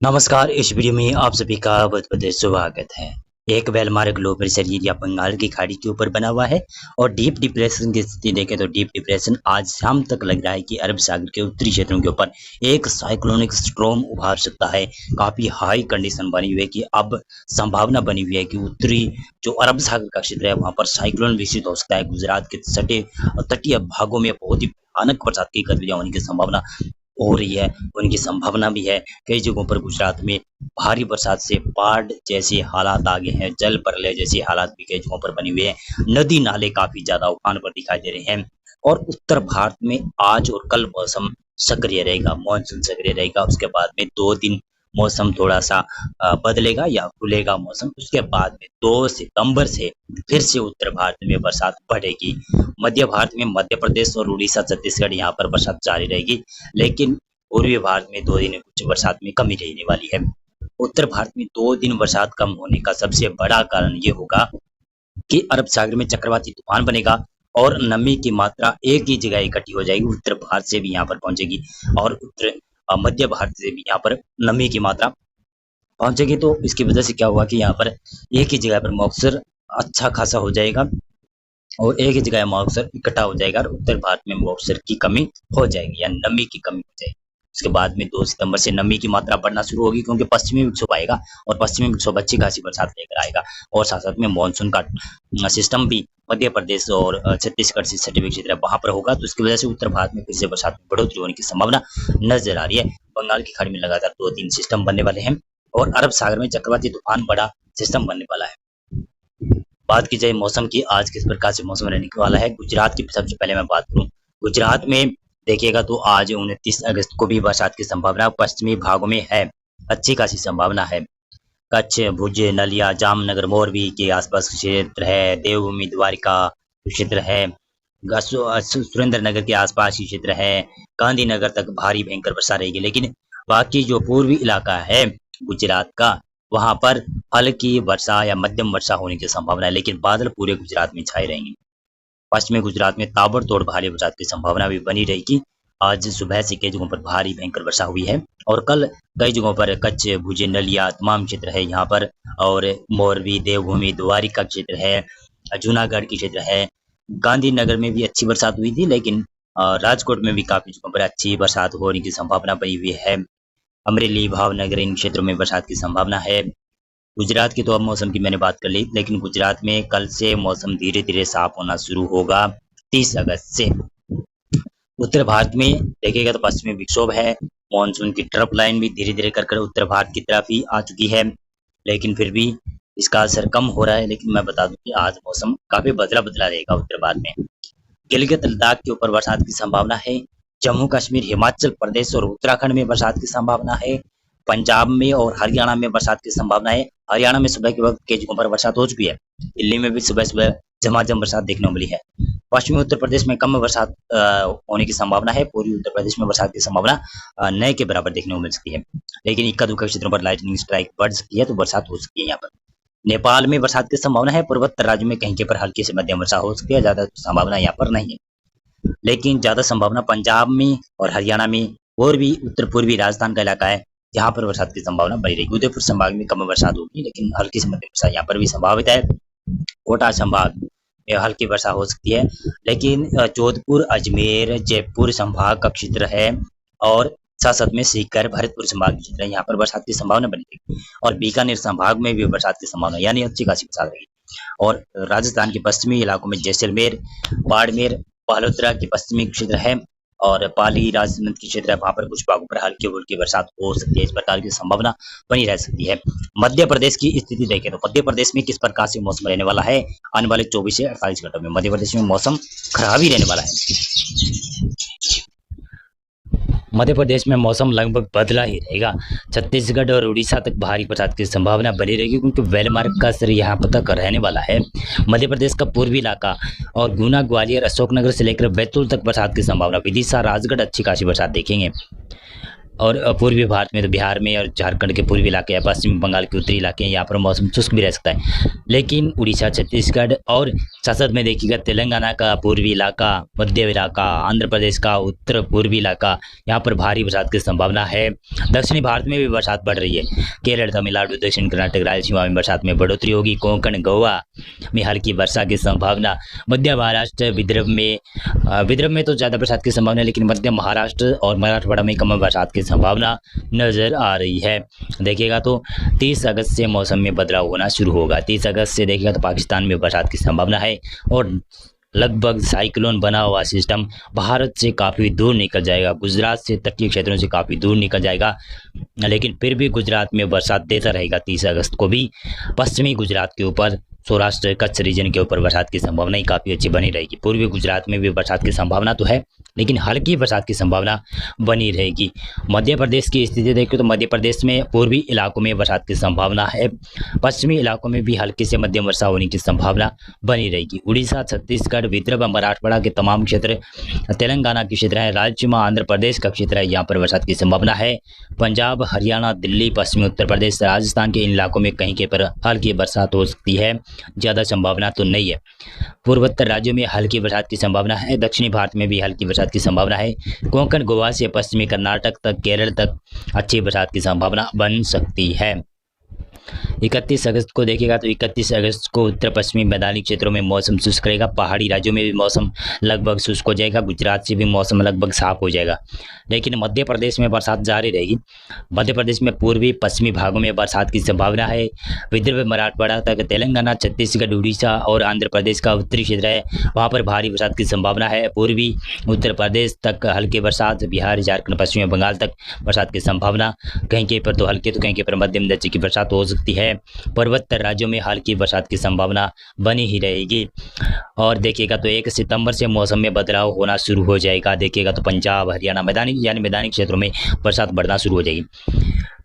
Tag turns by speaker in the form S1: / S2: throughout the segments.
S1: नमस्कार। इस वीडियो में आप सभी का बहुत बहुत स्वागत है। एक well marked low pressure area Bengal की खाड़ी के ऊपर बना हुआ है और डीप डिप्रेशन की स्थिति देखें तो डीप डिप्रेशन आज शाम तक लग रहा है कि अरब सागर के उत्तरी क्षेत्रों के ऊपर एक साइक्लोनिक स्ट्रॉम उभार सकता है। काफी हाई कंडीशन बनी हुई है कि अब संभावना बनी हुई है कि उत्तरी जो अरब सागर का क्षेत्र है वहां पर साइक्लोन विकसित हो सकता है। गुजरात के सटे तटीय भागों में बहुत ही भयानक बरसात की गतिविधियां होने की संभावना हो रही है। उनकी संभावना भी है कई जगहों पर गुजरात में भारी बरसात से बाढ़ जैसे हालात आ गए हैं। जल प्रलय जैसे हालात भी कई जगहों पर बने हुए हैं। नदी नाले काफी ज्यादा उफान पर दिखाई दे रहे हैं और उत्तर भारत में आज और कल मौसम सक्रिय रहेगा, मानसून सक्रिय रहेगा। उसके बाद में 2 दिन मौसम थोड़ा सा बदलेगा या खुलेगा मौसम। उसके बाद में 2 सितंबर से फिर से उत्तर भारत में बरसात बढ़ेगी। मध्य भारत में मध्य प्रदेश और उड़ीसा छत्तीसगढ़ यहाँ पर बरसात जारी रहेगी, लेकिन पूर्वी भारत में 2 दिन कुछ बरसात में कमी रहने वाली है। उत्तर भारत में 2 दिन बरसात कम होने का सबसे बड़ा कारण ये होगा कि अरब सागर में चक्रवाती तूफान बनेगा और नमी की मात्रा एक ही जगह इकट्ठी हो जाएगी। उत्तर भारत से भी यहाँ पर पहुंचेगी और मध्य भारत से भी यहाँ पर नमी की मात्रा पहुंचेगी। तो इसकी वजह से क्या हुआ कि यहाँ पर एक ही जगह पर मॉइस्चर अच्छा खासा हो जाएगा और एक ही जगह मॉइस्चर इकट्ठा हो जाएगा और उत्तर भारत में मॉइस्चर की कमी हो जाएगी या नमी की कमी हो जाएगी। उसके बाद में 2 सितंबर से नमी की मात्रा बढ़ना शुरू होगी क्योंकि पश्चिमी विक्षोभ आएगा और पश्चिमी विक्षोभ अच्छी खासी बरसात लेकर आएगा और साथ साथ में मानसून का सिस्टम भी मध्य प्रदेश और छत्तीसगढ़ से सटे हुए क्षेत्र वहां पर होगा। तो इसकी वजह से उत्तर भारत में फिर से बरसात में बढ़ोतरी होने की संभावना नजर आ रही है। बंगाल की खाड़ी में लगातार 2 दिन सिस्टम बनने वाले हैं और अरब सागर में चक्रवाती तूफान बड़ा सिस्टम बनने वाला है। बात की जाए मौसम की, आज किस प्रकार से मौसम रहने वाला है गुजरात की सबसे पहले मैं बात करूं। गुजरात में देखिएगा तो आज 29 अगस्त को भी बरसात की संभावना पश्चिमी भागों में है, अच्छी खासी संभावना है। कच्छ, भुज, नलिया, जामनगर, मोरबी के आसपास क्षेत्र है, देवभूमि, द्वारिका क्षेत्र है, सुरेंद्र नगर के आसपास ही क्षेत्र है, गांधीनगर तक भारी भयंकर वर्षा रहेगी। लेकिन बाकी जो पूर्वी इलाका है गुजरात का वहां पर हल्की वर्षा या मध्यम वर्षा होने की संभावना है, लेकिन बादल पूरे गुजरात में छाए रहेंगे। पश्चिमी गुजरात में ताबड़तोड़ भारी बरसात की संभावना भी बनी रहेगी। आज सुबह से कई जगहों पर भारी भयंकर वर्षा हुई है और कल कई जगहों पर कच्छ, भुज, नलिया तमाम क्षेत्र है यहाँ पर और मोरबी, देवभूमि, द्वारिका क्षेत्र है, जूनागढ़ की क्षेत्र है। गांधीनगर में भी अच्छी बरसात हुई थी, लेकिन राजकोट में भी काफी जगहों पर अच्छी बरसात होने की संभावना बनी हुई है। अमरेली, भावनगर इन क्षेत्रों में बरसात की संभावना है। गुजरात की तो अब मौसम की मैंने बात कर ली, लेकिन गुजरात में कल से मौसम धीरे धीरे साफ होना शुरू होगा 30 अगस्त से। उत्तर भारत में देखिएगा तो पश्चिमी विक्षोभ है, मानसून की ट्रफ लाइन भी धीरे धीरे कर उत्तर भारत की तरफ ही आ चुकी है, लेकिन फिर भी इसका असर कम हो रहा है। लेकिन मैं बता दूं कि आज मौसम काफी बदला बदला रहेगा उत्तर भारत में। गिलगित लद्दाख के ऊपर बरसात की संभावना है। जम्मू कश्मीर, हिमाचल प्रदेश और उत्तराखंड में बरसात की संभावना है। पंजाब में और हरियाणा में बरसात की संभावना है। हरियाणा में सुबह के वक्त कई जगहों पर बरसात हो चुकी है। दिल्ली में भी सुबह सुबह झमाझम बरसात देखने को मिली है। पश्चिमी उत्तर प्रदेश में कम बरसात होने की संभावना है। पूर्वी उत्तर प्रदेश में बरसात की संभावना नए के बराबर देखने को मिल सकती है, लेकिन इक्का दुक्का क्षेत्रों पर लाइटनिंग स्ट्राइक बढ़ सकती है, तो बरसात हो सकती है यहाँ पर। नेपाल में बरसात की संभावना है। पूर्वोत्तर राज्यों में कहीं के पर हल्की से मध्यम वर्षा हो सकती है, ज्यादा संभावना यहाँ पर नहीं है। लेकिन ज्यादा संभावना पंजाब में और हरियाणा में और भी उत्तर पूर्वी राजस्थान का इलाका है, यहाँ पर बरसात की संभावना बनी रहेगी। उदयपुर संभाग में कम बरसात होगी, लेकिन हल्की से मध्यम वर्षा यहाँ पर भी संभावित है। कोटा संभाग में हल्की वर्षा हो सकती है, लेकिन जोधपुर, अजमेर, जयपुर संभाग का क्षेत्र है और साथ साथ में सीकर, भरतपुर संभाग क्षेत्र है, यहाँ पर बरसात की संभावना बनी रहेगी। और बीकानेर संभाग में भी बरसात की संभावना यानी अच्छी खासी बरसात रहेगी। और राजस्थान के पश्चिमी इलाकों में जैसलमेर, बाड़मेर, बालोतरा के पश्चिमी क्षेत्र है और पाली, राजसमंद की क्षेत्र है, वहां पर कुछ भागों पर हल्की फुल्की बरसात हो सकती है। इस प्रकार की संभावना बनी रह सकती है। मध्य प्रदेश की स्थिति देखें तो मध्य प्रदेश में किस प्रकार से मौसम रहने वाला है आने वाले 24 से 48 घंटों में। मध्य प्रदेश में मौसम खराब ही रहने वाला है। मध्य प्रदेश में मौसम लगभग बदला ही रहेगा। छत्तीसगढ़ और उड़ीसा तक भारी बरसात की संभावना बनी रहेगी, क्योंकि वेलमार्क का असर यहाँ तक रहने वाला है। मध्य प्रदेश का पूर्वी इलाका और गुना, ग्वालियर, अशोकनगर से लेकर बैतूल तक बरसात की संभावना। विदिशा, राजगढ़ अच्छी खासी बरसात देखेंगे। और पूर्वी भारत में तो बिहार में और झारखंड के पूर्वी इलाके या पश्चिम बंगाल के उत्तरी इलाके हैं, यहाँ पर मौसम शुष्क भी रह सकता है। लेकिन उड़ीसा, छत्तीसगढ़ और साथ में देखिएगा तेलंगाना का पूर्वी इलाका, मध्य इलाका, आंध्र प्रदेश का उत्तर पूर्वी इलाका, यहाँ पर भारी बरसात की संभावना है। दक्षिणी भारत में भी बरसात बढ़ रही है। केरल, तमिलनाडु, दक्षिण कर्नाटक, रायलसीमा में बरसात में बढ़ोतरी होगी। कोंकण, गोवा में हल्की वर्षा की संभावना। मध्य महाराष्ट्र, विदर्भ में तो ज़्यादा बरसात की संभावना है, लेकिन मध्य महाराष्ट्र और मराठवाड़ा में कम बरसात की संभावना नजर आ रही है। देखिएगा तो 30 अगस्त से मौसम में बदलाव होना शुरू होगा। 30 अगस्त से देखिएगा तो पाकिस्तान में बरसात की संभावना है और लगभग साइक्लोन बना हुआ सिस्टम भारत से काफ़ी दूर निकल जाएगा, गुजरात से तटीय क्षेत्रों से काफ़ी दूर निकल जाएगा। लेकिन फिर भी गुजरात में बरसात देता रहेगा। 30 अगस्त को भी पश्चिमी गुजरात के ऊपर, सौराष्ट्र, कच्छ रीजन के ऊपर बरसात की संभावना ही काफ़ी अच्छी बनी रहेगी। पूर्वी गुजरात में भी बरसात की संभावना तो है, लेकिन हल्की बरसात की संभावना बनी रहेगी। मध्य प्रदेश की स्थिति देखें तो मध्य प्रदेश में पूर्वी इलाकों में बरसात की संभावना है। पश्चिमी इलाकों में भी हल्की से मध्यम वर्षा होने की संभावना बनी रहेगी। उड़ीसा, छत्तीसगढ़, विदर्भ, मराठवाड़ा के तमाम क्षेत्र, तेलंगाना के क्षेत्र है, राज्यमा आंध्र प्रदेश का क्षेत्र है, यहाँ पर बरसात की संभावना है। पंजाब, हरियाणा, दिल्ली, पश्चिमी उत्तर प्रदेश, राजस्थान के इन इलाकों में कहीं के पर हल्की बरसात हो सकती है, ज़्यादा संभावना तो नहीं है। पूर्वोत्तर राज्यों में हल्की बरसात की संभावना है। दक्षिणी भारत में भी हल्की बरसात की संभावना है। कोंकण, गोवा से पश्चिमी कर्नाटक तक, केरल तक अच्छी बरसात की संभावना बन सकती है। 31 अगस्त को देखिएगा तो 31 अगस्त को उत्तर पश्चिमी मैदानी क्षेत्रों में मौसम शुष्क रहेगा। पहाड़ी राज्यों में भी मौसम लगभग शुष्क हो जाएगा। गुजरात से भी मौसम लगभग साफ हो जाएगा। लेकिन मध्य प्रदेश में बरसात जारी रहेगी। मध्य प्रदेश में पूर्वी पश्चिमी भागों में बरसात की संभावना है। विदर्भ, मराठवाड़ा तक, तेलंगाना, छत्तीसगढ़, उड़ीसा और आंध्र प्रदेश का उत्तरी क्षेत्र है, वहाँ पर भारी बरसात की संभावना है। पूर्वी उत्तर प्रदेश तक हल्की बरसात, बिहार, झारखंड, पश्चिमी बंगाल तक बरसात की संभावना, कहीं कहीं पर तो हल्की तो कहीं कहीं पर मध्यम दर्जे की बरसात हो सकती है। पर्वतीय राज्यों में हल्की बरसात की संभावना बनी ही रहेगी। और देखिएगा तो 1 सितंबर से मौसम में बदलाव होना शुरू हो जाएगा। देखिएगा तो पंजाब, हरियाणा, मैदानी क्षेत्रों में बरसात बढ़ना शुरू हो जाएगी।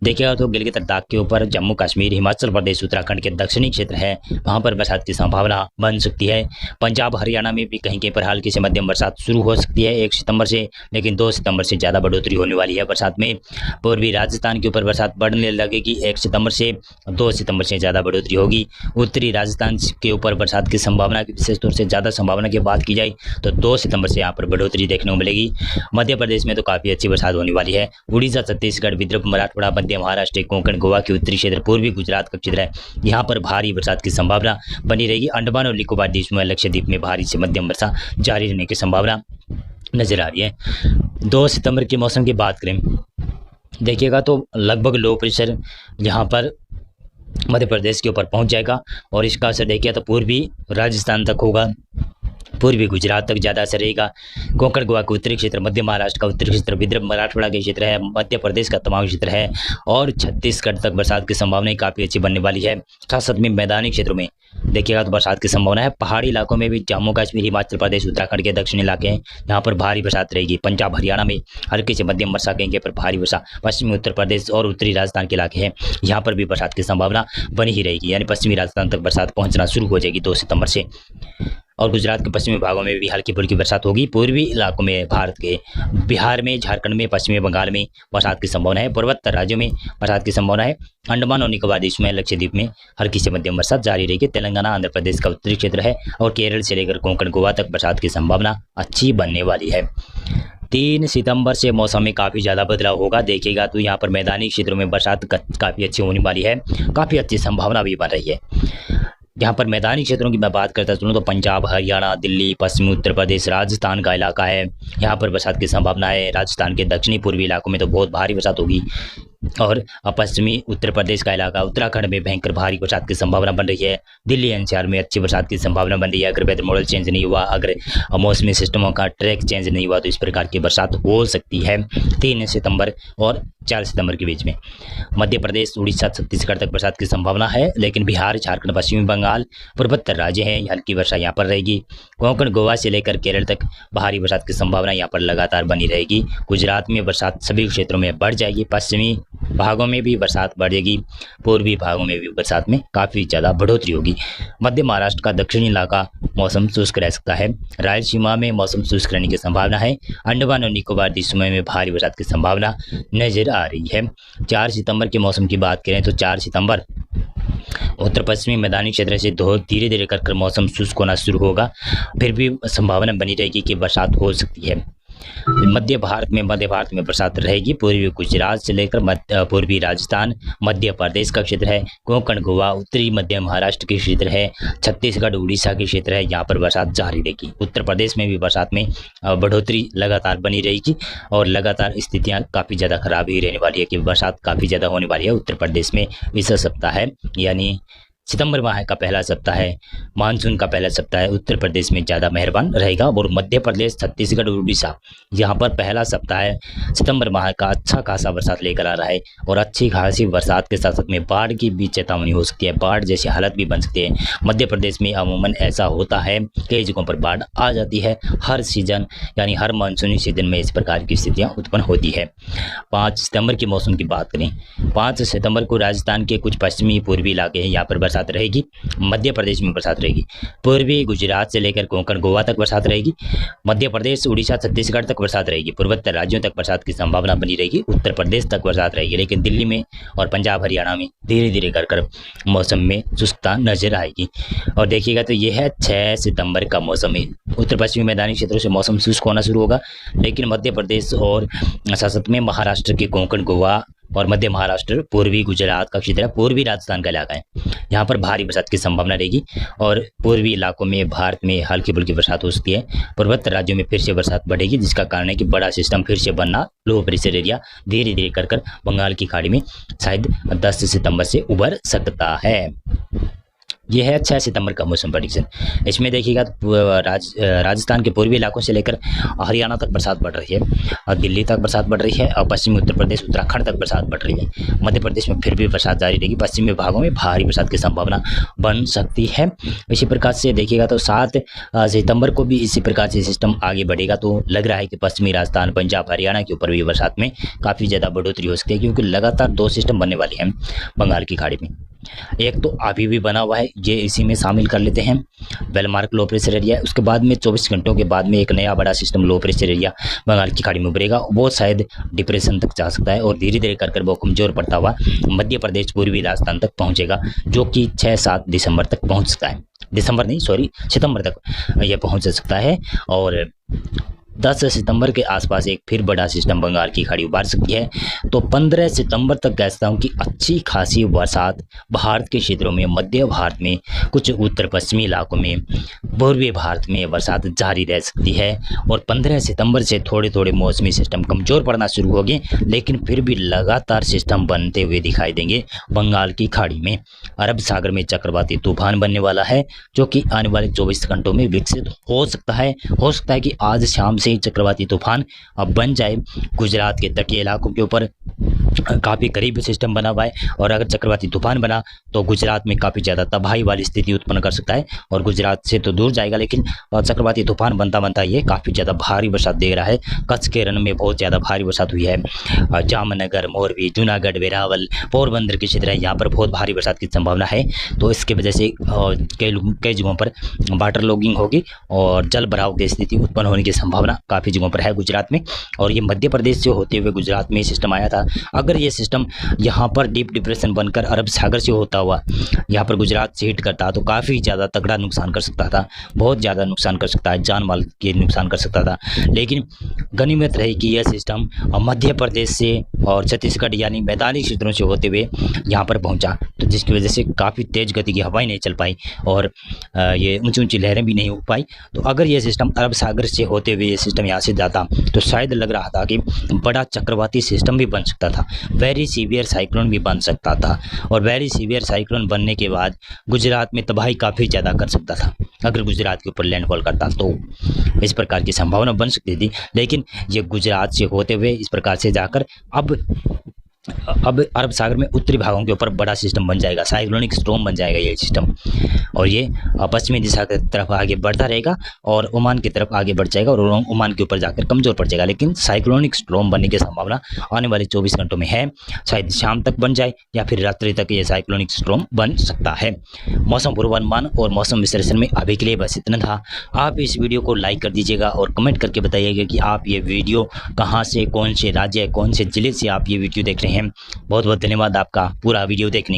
S1: देखिएगा तो गिलगित लद्दाख के ऊपर, जम्मू कश्मीर, हिमाचल प्रदेश, उत्तराखंड के दक्षिणी क्षेत्र है, वहाँ पर बरसात की संभावना बन सकती है। पंजाब, हरियाणा में भी कहीं कहीं पर हल्की से मध्यम बरसात शुरू हो सकती है 1 सितंबर से, लेकिन 2 सितंबर से ज़्यादा बढ़ोतरी होने वाली है बरसात में। पूर्वी राजस्थान के ऊपर बरसात बढ़ने लगेगी 1 सितंबर से, 2 सितंबर से ज़्यादा बढ़ोतरी होगी। उत्तरी राजस्थान के ऊपर बरसात की संभावना की विशेष तौर से ज़्यादा संभावना की बात की जाए तो 2 सितंबर से यहाँ पर बढ़ोतरी देखने को मिलेगी। मध्य प्रदेश में तो काफ़ी अच्छी बरसात होने वाली है। उड़ीसा, छत्तीसगढ़, विदर्भ, मराठवाड़ा, मध्य महाराष्ट्र, कोंकण, गोवा के उत्तरी क्षेत्र, पूर्वी गुजरात का क्षेत्र है, यहाँ पर भारी बरसात की संभावना बनी रहेगी। अंडमान और निकोबार द्वीप में, लक्षद्वीप में भारी से मध्यम वर्षा जारी रहने की संभावना नजर आ रही है। 2 सितंबर के मौसम की बात करें, देखिएगा तो लगभग लो प्रेशर यहाँ पर मध्य प्रदेश के ऊपर पहुंच जाएगा और इसका असर देखिए तो पूर्वी राजस्थान तक होगा, पूर्वी गुजरात तक ज़्यादा असर रहेगा। कोंकण, गोवा के उत्तरी क्षेत्र, मध्य महाराष्ट्र का उत्तरी क्षेत्र, विदर्भ, मराठवाड़ा के क्षेत्र है, मध्य प्रदेश का तमाम क्षेत्र है और छत्तीसगढ़ तक बरसात की संभावना काफ़ी अच्छी बनने वाली है। साथ में मैदानी क्षेत्रों में देखिएगा तो बरसात की संभावना है। पहाड़ी इलाकों में भी जम्मू कश्मीर, हिमाचल प्रदेश, उत्तराखंड के दक्षिणी इलाके हैं, यहाँ पर भारी बरसात रहेगी। पंजाब, हरियाणा में हल्की से मध्यम वर्षा, कहीं पर भारी वर्षा। पश्चिमी उत्तर प्रदेश और उत्तरी राजस्थान के इलाके हैं, यहाँ पर भी बरसात की संभावना बनी ही रहेगी, यानी पश्चिमी राजस्थान तक बरसात पहुँचना शुरू हो जाएगी 2 सितंबर से। और गुजरात के पश्चिमी भागों में भी हल्की फुल्की बरसात होगी। पूर्वी इलाकों में भारत के बिहार में, झारखंड में, पश्चिमी बंगाल में बरसात की संभावना है। पूर्वोत्तर राज्यों में बरसात की संभावना है। अंडमान और निकोबार द्वीप में, लक्षद्वीप में हल्की से मध्यम बरसात जारी रहेगी। तेलंगाना, आंध्र प्रदेश का उत्तरी क्षेत्र है और केरल से लेकर कोंकण, गोवा तक बरसात की संभावना अच्छी बनने वाली है। 3 सितंबर से मौसम में काफ़ी ज़्यादा बदलाव होगा। देखिएगा तो यहाँ पर मैदानी क्षेत्रों में बरसात काफ़ी अच्छी होने वाली है, काफ़ी अच्छी संभावना भी बन रही है। यहाँ पर मैदानी क्षेत्रों की मैं बात करता चलूँ तो पंजाब, हरियाणा, दिल्ली, पश्चिमी उत्तर प्रदेश, राजस्थान का इलाका है, यहाँ पर बरसात की संभावना है। राजस्थान के दक्षिणी पूर्वी इलाकों में तो बहुत भारी बरसात होगी और पश्चिमी उत्तर प्रदेश का इलाका, उत्तराखंड में भयंकर भारी बरसात की संभावना बन रही है। दिल्ली एनसीआर में अच्छी बरसात की संभावना बन रही है। अगर वेदर मॉडल चेंज नहीं हुआ, अगर मौसमी सिस्टमों का ट्रैक चेंज नहीं हुआ तो इस प्रकार की बरसात हो सकती है 3 सितंबर और 4 सितंबर के बीच में। मध्य प्रदेश, उड़ीसा, छत्तीसगढ़ तक बरसात की संभावना है, लेकिन बिहार, झारखंड, पश्चिमी बंगाल, पूर्वोत्तर राज्य हैं, हल्की वर्षा यहाँ पर रहेगी। कोंकण, गोवा से लेकर केरल तक भारी बरसात की संभावना यहाँ पर लगातार बनी रहेगी। गुजरात में बरसात सभी क्षेत्रों में बढ़ जाएगी, पश्चिमी भागों में भी बरसात बढ़ेगी, पूर्वी भागों में भी बरसात में काफ़ी ज़्यादा बढ़ोतरी होगी। मध्य महाराष्ट्र का दक्षिणी इलाका मौसम शुष्क रह सकता है। रायलसीमा में मौसम शुष्क रहने की संभावना है। अंडमान और निकोबार द्वीपों में भारी बरसात की संभावना नजर आ रही है। 4 सितंबर के मौसम की बात करें तो 4 सितंबर उत्तर पश्चिमी मैदानी क्षेत्र से धीरे धीरे कर मौसम शुष्क होना शुरू होगा, फिर भी संभावना बनी रहेगी कि बरसात हो सकती है। मध्य भारत में बरसात रहेगी। पूर्वी गुजरात से लेकर पूर्वी राजस्थान, मध्य प्रदेश का क्षेत्र है, कोंकण, गोवा, उत्तरी मध्य महाराष्ट्र के क्षेत्र है, छत्तीसगढ़, उड़ीसा के क्षेत्र है, यहाँ पर बरसात जारी रहेगी। उत्तर प्रदेश में भी बरसात में बढ़ोतरी लगातार बनी रहेगी और लगातार स्थितियाँ काफ़ी ज़्यादा खराब ही रहने वाली है कि बरसात काफ़ी ज़्यादा होने वाली है उत्तर प्रदेश में इस सप्ताह है, यानी सितंबर माह का पहला सप्ताह है, मानसून का पहला सप्ताह है, उत्तर प्रदेश में ज़्यादा मेहरबान रहेगा। और मध्य प्रदेश, छत्तीसगढ़ और उड़ीसा यहाँ पर पहला सप्ताह है, सितंबर माह का अच्छा खासा बरसात लेकर आ रहा है और अच्छी खासी बरसात के साथ साथ में बाढ़ की भी चेतावनी हो सकती है, बाढ़ जैसी हालत भी बन सकती है। मध्य प्रदेश में अमूमन ऐसा होता है, कई जगहों पर बाढ़ आ जाती है हर सीजन, यानी हर मानसूनी सीजन में इस प्रकार की स्थितियाँ उत्पन्न होती है। 5 सितंबर के मौसम की बात करें, 5 सितंबर को राजस्थान के कुछ पश्चिमी पूर्वी इलाके हैं, यहाँ पर बरसात रहेगी। मध्य प्रदेश में बरसात रहेगी। पूर्वी गुजरात से लेकर कोंकण, गोवा तक बरसात रहेगी। मध्य प्रदेश, उड़ीसा, छत्तीसगढ़ तक बरसात रहेगी। पूर्वोत्तर राज्यों तक बरसात की संभावना बनी रहेगी। उत्तर प्रदेश तक बरसात रहेगी, लेकिन दिल्ली में और पंजाब, हरियाणा में धीरे धीरे कर मौसम में शुष्कता नजर आएगी। और देखिएगा तो यह है 6 सितंबर का मौसम है। उत्तर पश्चिमी मैदानी क्षेत्रों से मौसम शुष्क होना शुरू होगा, लेकिन मध्य प्रदेश और साथ में महाराष्ट्र के कोंकण, गोवा और मध्य महाराष्ट्र, पूर्वी गुजरात का क्षेत्र है, पूर्वी राजस्थान का इलाका है, यहाँ पर भारी बरसात की संभावना रहेगी। और पूर्वी इलाकों में भारत में हल्की फुल्की बरसात हो सकती है। पूर्वोत्तर राज्यों में फिर से बरसात बढ़ेगी, जिसका कारण है कि बड़ा सिस्टम फिर से बनना, लो प्रेशर एरिया धीरे धीरे कर बंगाल की खाड़ी में शायद 10 सितंबर से उभर सकता है। यह है 6 सितंबर का मौसम प्रेडिक्शन। इसमें देखिएगा राजस्थान के पूर्वी इलाकों से लेकर हरियाणा तक बरसात बढ़ रही है और दिल्ली तक बरसात बढ़ रही है और पश्चिमी उत्तर प्रदेश, उत्तराखंड तक बरसात बढ़ रही है। मध्य प्रदेश में फिर भी बरसात जारी रहेगी। पश्चिमी भागों में भारी बरसात की संभावना बन सकती है। इसी प्रकार से देखिएगा तो 7 सितंबर को भी इसी प्रकार से सिस्टम आगे बढ़ेगा, तो लग रहा है कि पश्चिमी राजस्थान, पंजाब, हरियाणा के ऊपर भी बरसात में काफ़ी ज़्यादा बढ़ोतरी हो सकती है, क्योंकि लगातार 2 सिस्टम बनने वाले हैं बंगाल की खाड़ी में। एक तो अभी भी बना हुआ है, ये इसी में शामिल कर लेते हैं, वेलमार्क लो प्रेशर एरिया। उसके बाद में 24 घंटों के बाद में एक नया बड़ा system low pressure area Bengal की खाड़ी में उभरेगा, वो शायद डिप्रेशन तक जा सकता है और धीरे धीरे कर वो कमजोर पड़ता हुआ मध्य प्रदेश, पूर्वी राजस्थान तक पहुंचेगा, जो कि 6-7 दिसंबर तक पहुंच सकता है। दिसंबर नहीं, सॉरी, सितंबर तक यह पहुंच सकता है। और 10 सितंबर के आसपास एक फिर बड़ा सिस्टम बंगाल की खाड़ी उभार सकती है। तो 15 सितंबर तक कहता हूँ कि अच्छी खासी बरसात भारत के क्षेत्रों में, मध्य भारत में, कुछ उत्तर पश्चिमी इलाकों में, पूर्वी भारत में बरसात जारी रह सकती है। और 15 सितंबर से थोड़े थोड़े मौसमी सिस्टम कमज़ोर पड़ना शुरू हो गए, लेकिन फिर भी लगातार सिस्टम बनते हुए दिखाई देंगे बंगाल की खाड़ी में। अरब सागर में चक्रवाती तूफान बनने वाला है, जो कि आने वाले 24 घंटों में विकसित हो सकता है। हो सकता है कि आज शाम से चक्रवाती तूफान अब बन जाए। गुजरात के तटीय इलाकों के ऊपर काफ़ी करीब सिस्टम बना हुआ है, और अगर चक्रवाती तूफान बना तो गुजरात में काफ़ी ज़्यादा तबाही वाली स्थिति उत्पन्न कर सकता है, और गुजरात से तो दूर जाएगा, लेकिन चक्रवाती तूफान बनता बनता ये काफ़ी ज़्यादा भारी बरसात दे रहा है। कच्छ के रण में बहुत ज़्यादा भारी बरसात हुई है। जामनगर, मोरबी, जूनागढ़, वेरावल, पोरबंदर के क्षेत्र है, यहाँ पर बहुत भारी बरसात की संभावना है। तो इसके वजह से कई जगहों पर वाटर लॉगिंग होगी और जल भराव की स्थिति उत्पन्न होने की संभावना काफ़ी जगहों पर है गुजरात में। और ये मध्य प्रदेश से होते हुए गुजरात में सिस्टम आया था। अगर ये सिस्टम यहाँ पर डीप डिप्रेशन बनकर अरब सागर से होता हुआ यहाँ पर गुजरात से हिट करता तो काफ़ी ज़्यादा तगड़ा नुकसान कर सकता था, बहुत ज़्यादा नुकसान कर सकता है, जान माल के नुकसान कर सकता था। लेकिन गनीमत रही कि यह सिस्टम मध्य प्रदेश से और छत्तीसगढ़ यानी मैदानी क्षेत्रों से होते हुए यहाँ पर पहुँचा, तो जिसकी वजह से काफ़ी तेज़ गति की हवाएं नहीं चल पाई और ये ऊंची ऊंची लहरें भी नहीं हो पाई। तो अगर ये सिस्टम अरब सागर से होते हुए ये सिस्टम यहाँ से जाता तो शायद लग रहा था कि बड़ा चक्रवाती सिस्टम भी बन सकता था, वेरी सीवियर साइक्लोन भी बन सकता था, और वेरी सीवियर साइक्लोन बनने के बाद गुजरात में तबाही काफ़ी ज़्यादा कर सकता था। अगर गुजरात के ऊपर लैंडफॉल करता तो इस प्रकार की संभावना बन सकती थी। लेकिन ये गुजरात से होते हुए इस प्रकार से जाकर अब अब अरब सागर में उत्तरी भागों के ऊपर बड़ा सिस्टम बन जाएगा, साइक्लोनिक स्टॉर्म बन जाएगा ये सिस्टम, और ये पश्चिमी दिशा की तरफ आगे बढ़ता रहेगा और ओमान की तरफ आगे बढ़ जाएगा और ओमान के ऊपर जाकर कमजोर पड़ जाएगा। लेकिन साइक्लोनिक स्टॉर्म बनने की संभावना आने वाले 24 घंटों में है, शायद शाम तक बन जाए या फिर रात्रि तक ये साइक्लोनिक स्टॉर्म बन सकता है। मौसम पूर्वानुमान और मौसम विश्लेषण में अभी के लिए बस इतना था। आप इस वीडियो को लाइक कर दीजिएगा और कमेंट करके बताइएगा कि आप ये वीडियो कहाँ से, कौन से राज्य, कौन से जिले से आप ये वीडियो देख रहे हैं। बहुत बहुत धन्यवाद आपका पूरा वीडियो देखने के